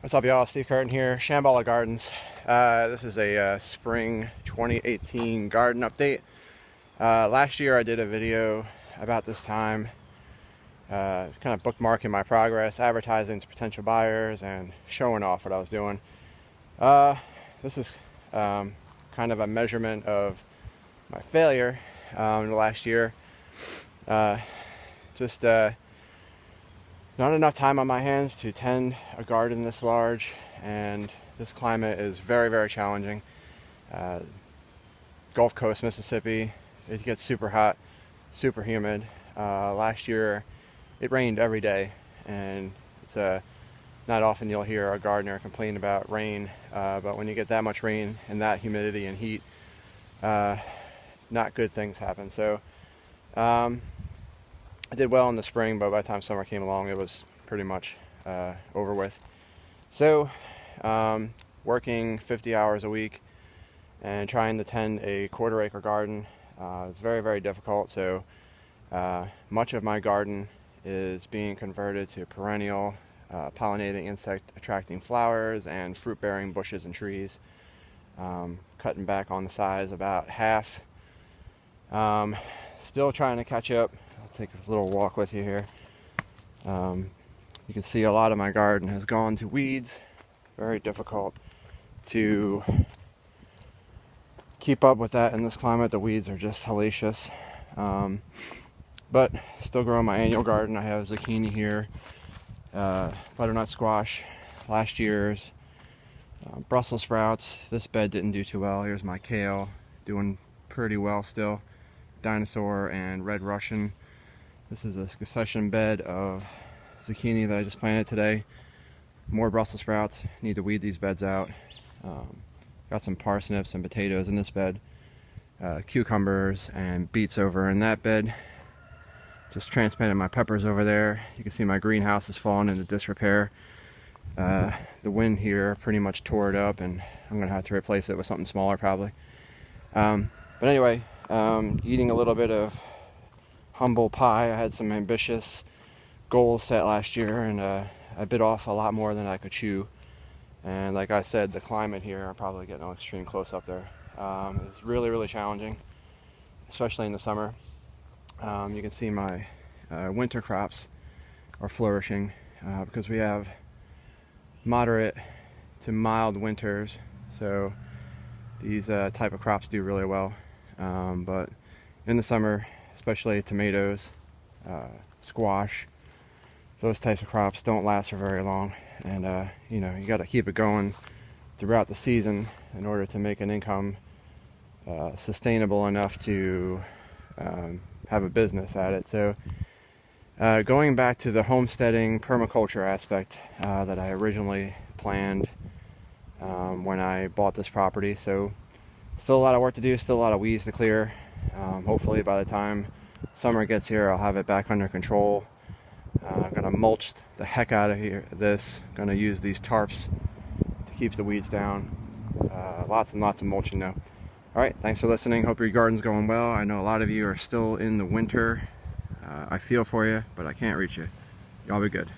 What's up, y'all? Steve Curtin here, Shambhala Gardens. This is a spring 2018 garden update. Last year I did a video about this time, kind of bookmarking my progress, advertising to potential buyers, and showing off what I was doing. This is kind of a measurement of my failure in the last year. Not enough time on my hands to tend a garden this large, and this climate is very, very challenging. Gulf Coast, Mississippi, it gets super hot, super humid. Last year it rained every day, and it's not often you'll hear a gardener complain about rain, but when you get that much rain and that humidity and heat, not good things happen. So I did well in the spring, but by the time summer came along, it was pretty much over with. So, working 50 hours a week and trying to tend a quarter-acre garden is very, very difficult. So, much of my garden is being converted to perennial, pollinating, insect-attracting flowers and fruit-bearing bushes and trees. Cutting back on the size about half. Still trying to catch up. I'll take a little walk with you here. You can see a lot of my garden has gone to weeds. Very difficult to keep up with that in this climate. The weeds are just hellacious. But still growing my annual garden. I have zucchini here, butternut squash, last year's, Brussels sprouts. This bed didn't do too well. Here's my kale, doing pretty well still. Dinosaur and red Russian. This is a succession bed of zucchini that I just planted today. More Brussels sprouts. Need to weed these beds out. Got some parsnips and potatoes in this bed. Cucumbers and beets over in that bed. Just transplanted my peppers over there. You can see my greenhouse has fallen into disrepair. The wind here pretty much tore it up, and I'm gonna have to replace it with something smaller probably. But anyway, eating a little bit of humble pie. I had some ambitious goals set last year, and I bit off a lot more than I could chew. And like I said, the climate here, I'm probably getting an extreme close up there. It's really, really challenging, especially in the summer. You can see my winter crops are flourishing because we have moderate to mild winters, so these type of crops do really well. But in the summer, especially tomatoes, squash, those types of crops don't last for very long, and you got to keep it going throughout the season in order to make an income sustainable enough to have a business at it. So going back to the homesteading permaculture aspect that I originally planned when I bought this property, so still a lot of work to do, still a lot of weeds to clear. Hopefully by the time summer gets here, I'll have it back under control. I'm gonna mulch the heck out of this. Gonna use these tarps to keep the weeds down. Lots and lots of mulching though. Alright, thanks for listening. Hope your garden's going well. I know a lot of you are still in the winter. I feel for you, but I can't reach you. Y'all be good.